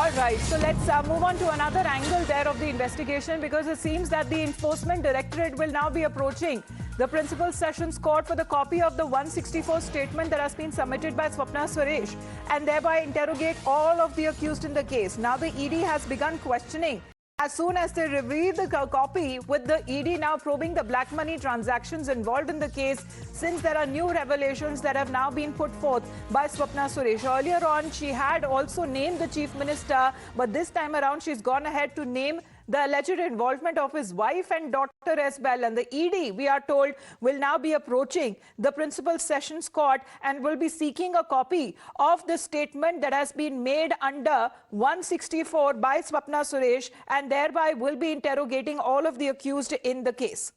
All right, so let's move on to another angle there of the investigation, because it seems that the Enforcement Directorate will now be approaching the Principal Sessions Court for the copy of the 164 statement that has been submitted by Swapna Suresh and thereby interrogate all of the accused in the case. Now the ED has begun questioning as soon as they reviewed the copy, with the ED now probing the black money transactions involved in the case, since there are new revelations that have now been put forth by Swapna Suresh. Earlier on, she had also named the Chief Minister, but this time around she's gone ahead to name the alleged involvement of his wife and daughter as well. And the ED, we are told, will now be approaching the Principal Sessions Court and will be seeking a copy of the statement that has been made under 164 by Swapna Suresh, and thereby will be interrogating all of the accused in the case.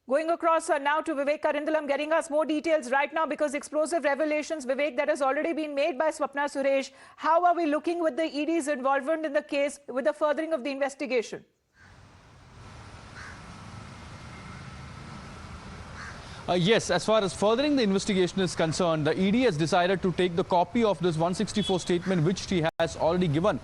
Going across now to Vivek Karindalam, getting us more details right now, because explosive revelations, Vivek, that has already been made by Swapna Suresh. How are we looking with the ED's involvement in the case with the furthering of the investigation? Yes, as far as furthering the investigation is concerned, the ED has decided to take the copy of this 164 statement, which she has already given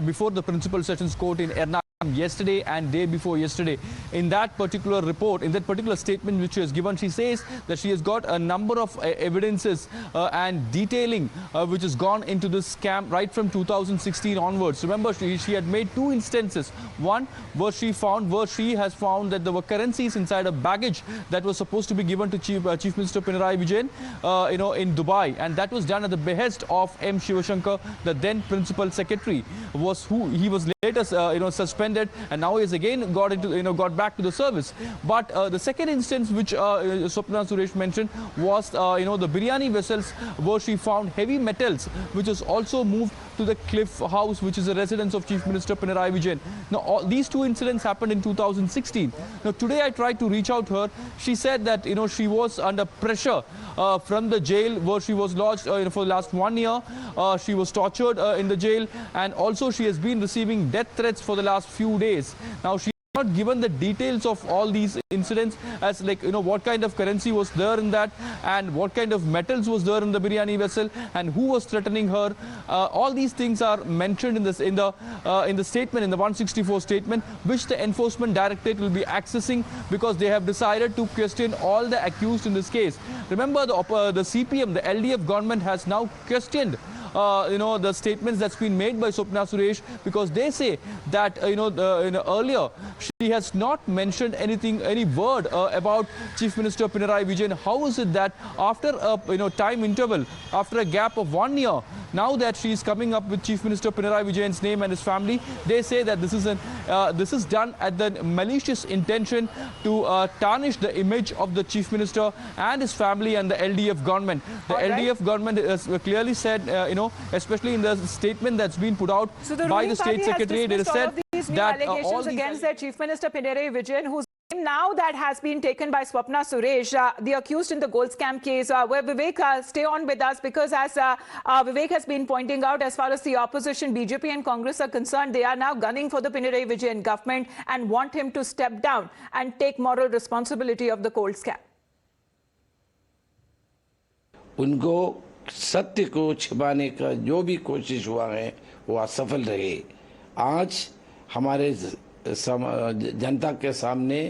before the Principal Sessions Court in Ernakulam yesterday and day before yesterday. In that particular report, in that particular statement which she has given, she says that she has got a number of evidences and detailing which has gone into this scam right from 2016 onwards. Remember, she had made two instances. One where she has found that there were currencies inside a baggage that was supposed to be given to Chief Minister Pinarayi Vijayan, in Dubai, and that was done at the behest of M. Sivasankar, the then Principal Secretary. He was later suspended, and now he has again got back to the service. But the second instance which Swapna Suresh mentioned was the biryani vessels, where she found heavy metals, which is also moved to the Cliff House, which is a residence of Chief Minister Pinarayi Vijayan. Now, these two incidents happened in 2016. Now, today I tried to reach out to her. She said that she was under pressure from the jail where she was lodged for the last 1 year. She was tortured in the jail, and also she has been receiving death threats for the last few days. Now, she not given the details of all these incidents, as what kind of currency was there in that, and what kind of metals was there in the biryani vessel, and who was threatening her. All these things are mentioned in the statement, in the 164 statement, which the Enforcement Directorate will be accessing, because they have decided to question all the accused in this case. Remember, the CPM, the LDF government, has now questioned the statements that's been made by Swapna Suresh, because they say that earlier she has not mentioned any word about Chief Minister Pinarayi Vijayan. How is it that after a time interval, after a gap of 1 year, now that she is coming up with Chief Minister Pinarayi Vijayan's name and his family, they say that this is done at the malicious intention to tarnish the image of the Chief Minister and his family and the LDF government. The LDF government has clearly said, especially in the statement that's been put out by the State Secretary, it is said that all these against their Chief Minister Pinarayi Vijayan, whose name now that has been taken by Swapna Suresh, the accused in the gold scam case. Where Vivek, stay on with us, because as Vivek has been pointing out, as far as the opposition, BJP and Congress are concerned, they are now gunning for the Pinarayi Vijayan government and want him to step down and take moral responsibility of the gold scam. उनको सत्य को छिपाने का जो भी कोशिश हुआ है वो असफल रहे। आज हमारे जनता के सामने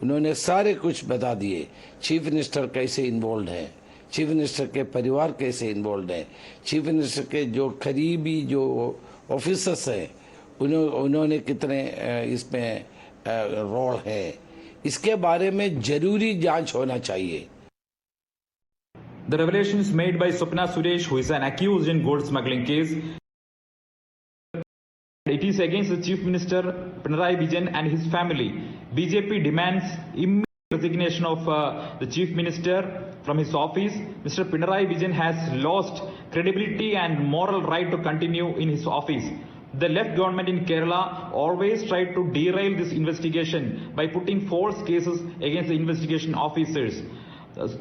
उन्होंने सारे कुछ बता दिए। चीफ मिनिस्टर कैसे इन्वॉल्व है, चीफ मिनिस्टर के परिवार कैसे इन्वॉल्व है, चीफ मिनिस्टर के जो करीबी जो ऑफिसर्स हैं उन्होंने कितने इसमें रोल है, इसके बारे में जरूरी जांच होना चाहिए। The revelations made by Swapna Suresh, who is an accused in gold smuggling case, it is against the Chief Minister Pinarayi Vijayan and his family. BJP demands immediate resignation of the Chief Minister from his office. Mr. Pinarayi Vijayan has lost credibility and moral right to continue in his office. The left government in Kerala always tried to derail this investigation by putting false cases against the investigation officers.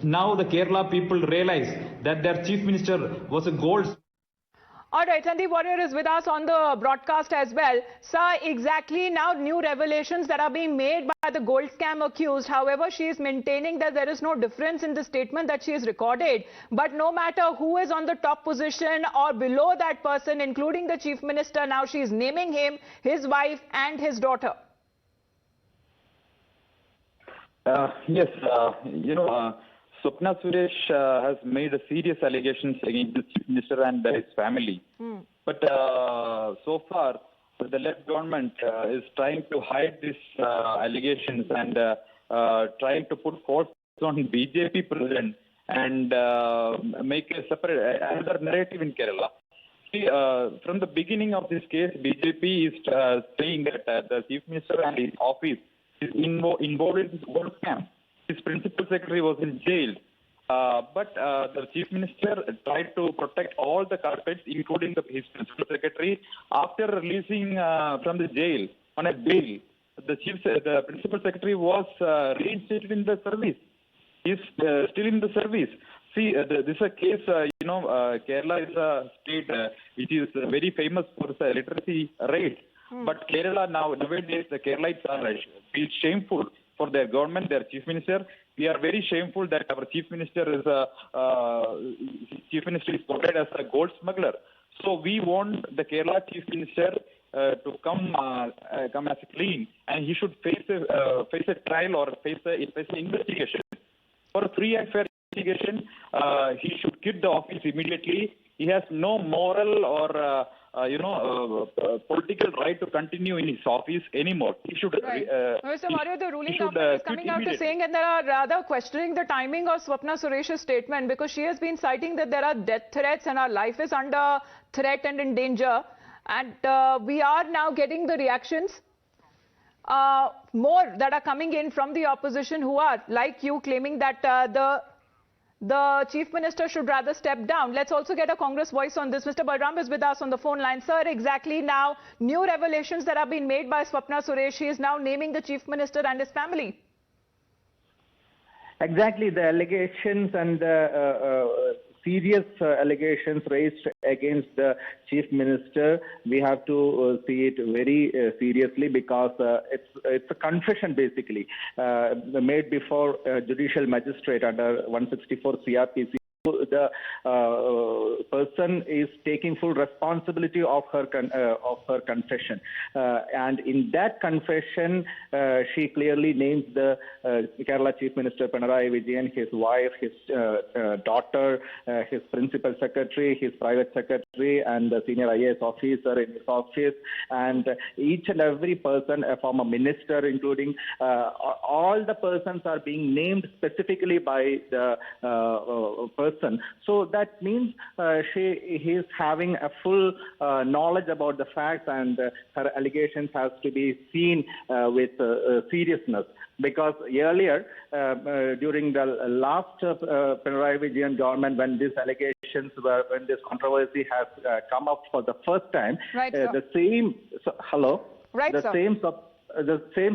Now the Kerala people realize that their Chief Minister was a gold All right, Sandeep Warrior is with us on the broadcast as well. Sir, exactly now new revelations that are being made by the gold scam accused. However, she is maintaining that there is no difference in the statement that she has recorded. But no matter who is on the top position or below that person, including the Chief Minister, now she is naming him, his wife and his daughter. Yes, Swapna Suresh has made serious allegations against the Chief Minister and his family. But so far, the left government is trying to hide these allegations and trying to put force on BJP president and make a separate another narrative in Kerala. See, from the beginning of this case, BJP is saying that the Chief Minister and his office is involved in this gold scam. His principal secretary was in jail. But the Chief Minister tried to protect all the culprits, including his principal secretary. After releasing from the jail on a bail, the principal secretary was reinstated in the service. He's still in the service. See, this is a case, Kerala is a state which is very famous for its literacy rate. But Kerala nowadays, the Keralites feel shameful for their government, their Chief Minister. We are very shameful that our Chief Minister is portrayed as a gold smuggler. So we want the Kerala Chief Minister to come as clean, and he should face a trial or face an investigation. For a free and fair investigation, he should quit the office immediately. He has no moral or political right to continue in his office anymore. He should. Right. Mr. Warrior, the ruling government is coming out to saying, and they are rather questioning the timing of Swapna Suresh's statement, because she has been citing that there are death threats and our life is under threat and in danger. And we are now getting the reactions more that are coming in from the opposition, who are like you, claiming that the Chief Minister should rather step down. Let's also get a Congress voice on this. Mr. Balram is with us on the phone line. Sir, exactly now, new revelations that have been made by Swapna Suresh. She is now naming the Chief Minister and his family. Exactly, the allegations and serious allegations raised against the Chief Minister, we have to see it very seriously, because it's a confession basically made before a judicial magistrate under 164 CRPC. The person is taking full responsibility of her confession, and in that confession, she clearly names the Kerala Chief Minister Pinarayi Vijayan, his wife, his daughter, his principal secretary, his private secretary, and the senior IAS officer in his office, and each and every person, a former minister, including all the persons are being named specifically by the person. So that means he is having a full knowledge about the facts, and her allegations has to be seen with seriousness. Because earlier, during the last Pinarayi Vijayan government, when these allegations were, when this controversy has come up for the first time, right, the same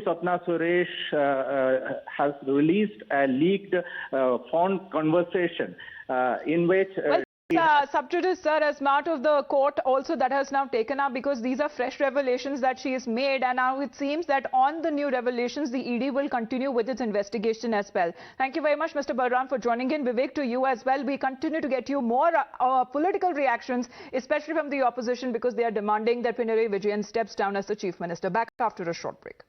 Swapna Suresh has released a leaked phone conversation in which... sub judice, sir, as part of the court also that has now taken up, because these are fresh revelations that she has made, and now it seems that on the new revelations, the ED will continue with its investigation as well. Thank you very much, Mr. Balram, for joining in. Vivek, to you as well. We continue to get you more political reactions, especially from the opposition, because they are demanding that Pinarayi Vijayan steps down as the Chief Minister. Back after a short break.